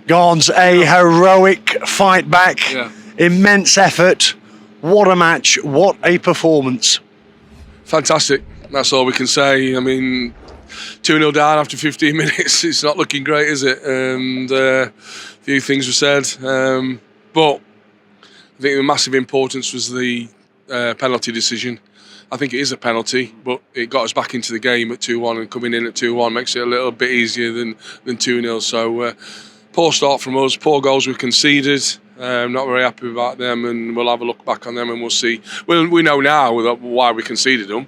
Garns, a heroic fight back, immense effort. What a match, what a performance. Fantastic, that's all we can say. I mean, 2-0 down after 15 minutes, it's not looking great, is it? And a few things were said, but I think the massive importance was the penalty decision. I think it is a penalty, but it got us back into the game at 2-1, and coming in at 2-1 makes it a little bit easier than 2-0. So poor start from us, poor goals we conceded. Not very happy about them, and we'll have a look back on them and we'll see. We know now why we conceded them.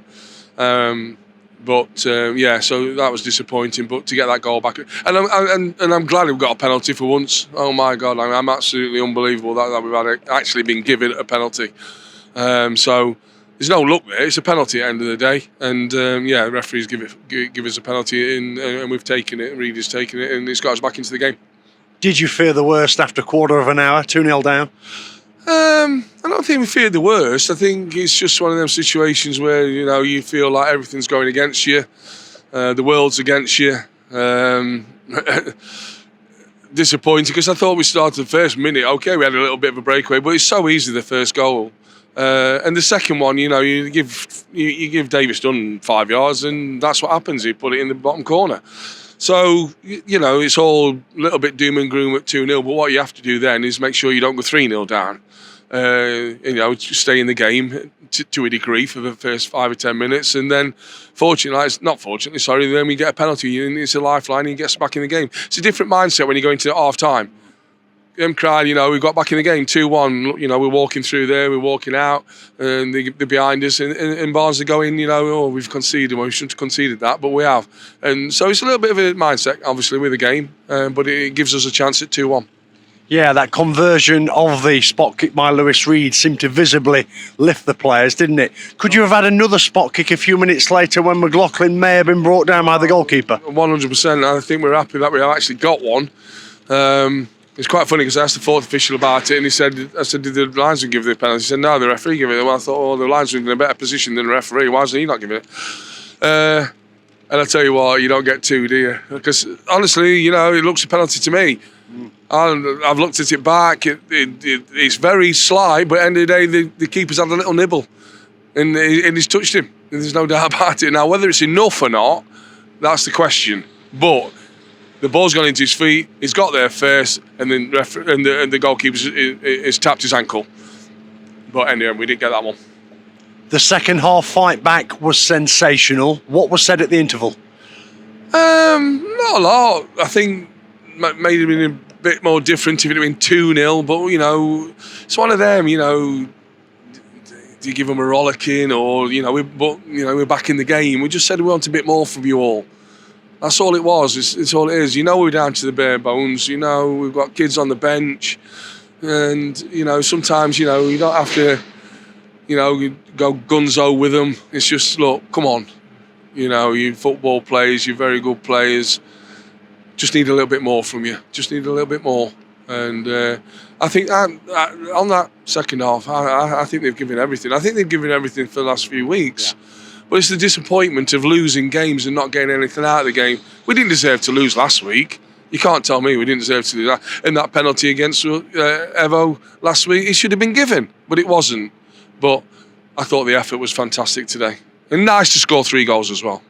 So that was disappointing. But to get that goal back, and I'm glad we got a penalty for once. Oh my God, I'm absolutely unbelievable that we've actually been given a penalty. So there's no luck there. It's a penalty at the end of the day, and the referees give us a penalty, and we've taken it. Reeder's taken it, and it's got us back into the game. Did you fear the worst after a quarter of an hour, 2-0 down? I don't think we feared the worst. I think it's just one of them situations where you feel like everything's going against you, the world's against you. Disappointing because I thought we started the first minute. Okay, we had a little bit of a breakaway, but it's so easy the first goal. And the second one, you give Davis Dunn 5 yards, and that's what happens. He put it in the bottom corner. So, it's all a little bit doom and gloom at 2-0, but what you have to do then is make sure you don't go 3-0 down. Stay in the game to a degree for the first 5 or 10 minutes, and then then we get a penalty, and it's a lifeline, and he gets back in the game. It's a different mindset when you go into half-time. Them crying, we got back in the game 2-1. We're walking through there, we're walking out, and they're behind us. And Barnsley going, we've conceded. Well, we shouldn't have conceded that, but we have. And so it's a little bit of a mindset, obviously, with the game, but it gives us a chance at 2-1. Yeah, that conversion of the spot kick by Lewis Reed seemed to visibly lift the players, didn't it? Could you have had another spot kick a few minutes later when McLaughlin may have been brought down by the goalkeeper? 100%. I think we're happy that we have actually got one. It's quite funny because I asked the fourth official about it, and I said, did the linesman give the penalty? He said, no, the referee gave it. Well, I thought, the linesman's in a better position than the referee. Why is he not giving it? And I tell you what, you don't get two, do you? Because honestly, it looks a penalty to me. I've looked at it back. It's very slight, but at the end of the day, the keeper's had a little nibble, and he's touched him. And there's no doubt about it. Now, whether it's enough or not, that's the question. But the ball's gone into his feet. He's got there first, and then the goalkeeper has tapped his ankle. But anyway, we didn't get that one. The second half fight back was sensational. What was said at the interval? Not a lot. I think maybe it been a bit more different if it had been 2-0. But it's one of them. Do you give them a rollicking, or we're back in the game. We just said we want a bit more from you all. That's all it was. It's all it is. We're down to the bare bones. We've got kids on the bench, and sometimes you don't have to go gunzo with them. It's just, look, come on. You football players, you're very good players. Just need a little bit more from you. Just need a little bit more. And I think on that second half, I think they've given everything. I think they've given everything for the last few weeks. Yeah. But it's the disappointment of losing games and not getting anything out of the game. We didn't deserve to lose last week. You can't tell me we didn't deserve to do that. And that penalty against Evo last week, it should have been given, but it wasn't. But I thought the effort was fantastic today. And nice to score 3 goals as well.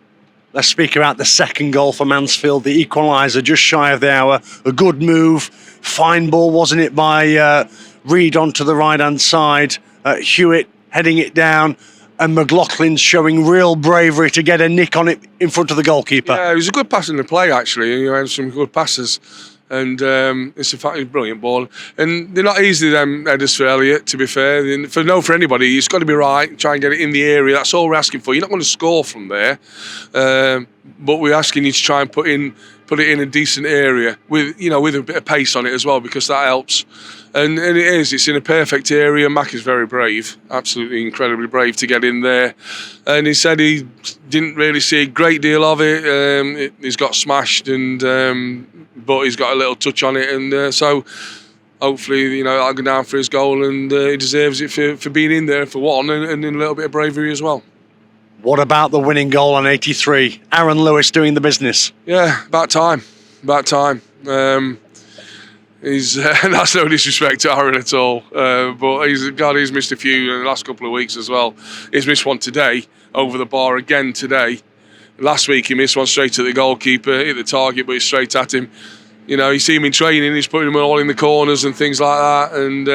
Let's speak about the second goal for Mansfield, the equaliser just shy of the hour. A good move, fine ball, wasn't it, by Reed onto the right-hand side. Hewitt heading it down. And McLaughlin's showing real bravery to get a nick on it in front of the goalkeeper. Yeah, it was a good pass in the play, actually. You had some good passes. And it's a brilliant ball. And they're not easy, them headers for Elliott, to be fair. For anybody, it's got to be right. Try and get it in the area. That's all we're asking for. You're not going to score from there. But we're asking you to try and put it in a decent area with a bit of pace on it as well, because that helps. And it's in a perfect area. Mac is very brave, absolutely incredibly brave to get in there. And he said he didn't really see a great deal of it. He's got smashed, but he's got a little touch on it. And so hopefully, I'll go down for his goal, and he deserves it for being in there for one, and a little bit of bravery as well. What about the winning goal on 83? Aaron Lewis doing the business. Yeah, about time. That's no disrespect to Aaron at all, but he's missed a few in the last couple of weeks as well. He's missed one today, over the bar again today. Last week he missed one straight at the goalkeeper, hit the target, but it's straight at him. You know, you see him in training, he's putting them all in the corners and things like that. And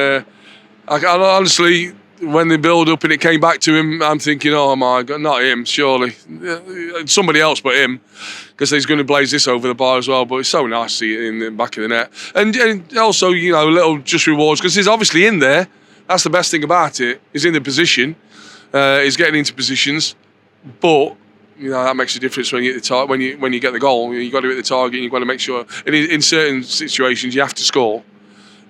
I honestly, when they build up and it came back to him, I'm thinking, oh my God, not him, surely. Somebody else but him, because he's going to blaze this over the bar as well. But it's so nice to see it in the back of the net. And also, you know, little just rewards, because he's obviously in there. That's the best thing about it. He's in the position. He's getting into positions. But you know, that makes a difference when you hit the when you get the goal. You've got to hit the target. You've got to make sure. And in certain situations, you have to score.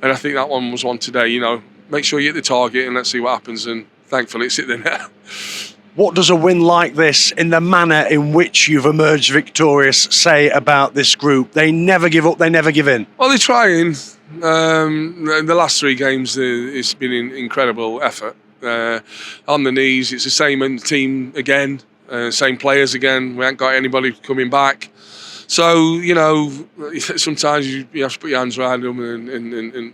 And I think that one was one today. You know, make sure you hit the target and let's see what happens. And thankfully, it's hit the net. What does a win like this, in the manner in which you've emerged victorious, say about this group? They never give up. They never give in. Well, they're trying. The last 3 games, it's been an incredible effort. On the knees, it's the same team again. Same players again. We haven't got anybody coming back. So, you know, sometimes you have to put your hands around them and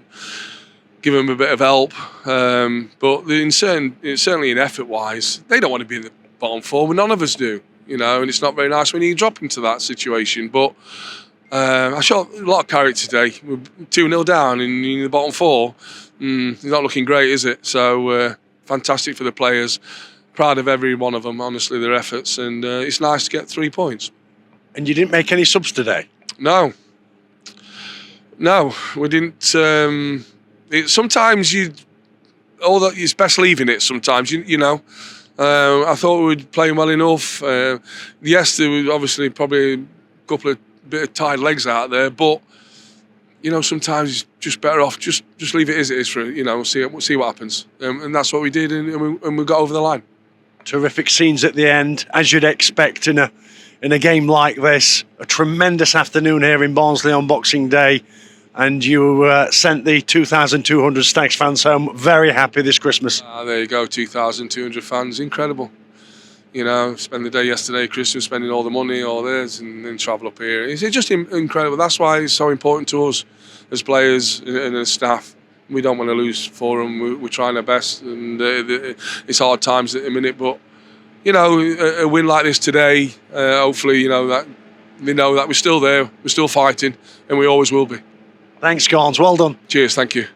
give them a bit of help. But certainly in effort-wise, they don't want to be in the bottom 4, but none of us do. You know, and it's not very nice when you drop into that situation. But I showed a lot of character today. We're 2-0 down in the bottom 4. It's not looking great, is it? So, fantastic for the players. Proud of every one of them, honestly, their efforts, and it's nice to get 3 points. And you didn't make any subs today? No, we didn't. Sometimes it's best leaving it. Sometimes you know. I thought we were playing well enough. Yes, there was obviously probably a couple of bit of tired legs out there, but you know, sometimes it's just better off just leave it as it is for, you know, see what happens, and that's what we did, and we got over the line. Terrific scenes at the end, as you'd expect in a game like this. A tremendous afternoon here in Barnsley on Boxing Day, and you sent the 2,200 Stags fans home very happy this Christmas. There you go, 2,200 fans, incredible. You know, spend the day yesterday, Christmas, spending all the money, all this, and then travel up here. It's just incredible. That's why it's so important to us as players and as staff. We don't want to lose for them. We're trying our best, and it's hard times at the minute. But you know, a win like this today, hopefully, you know that they know that we're still there, we're still fighting, and we always will be. Thanks, Garns. Well done. Cheers. Thank you.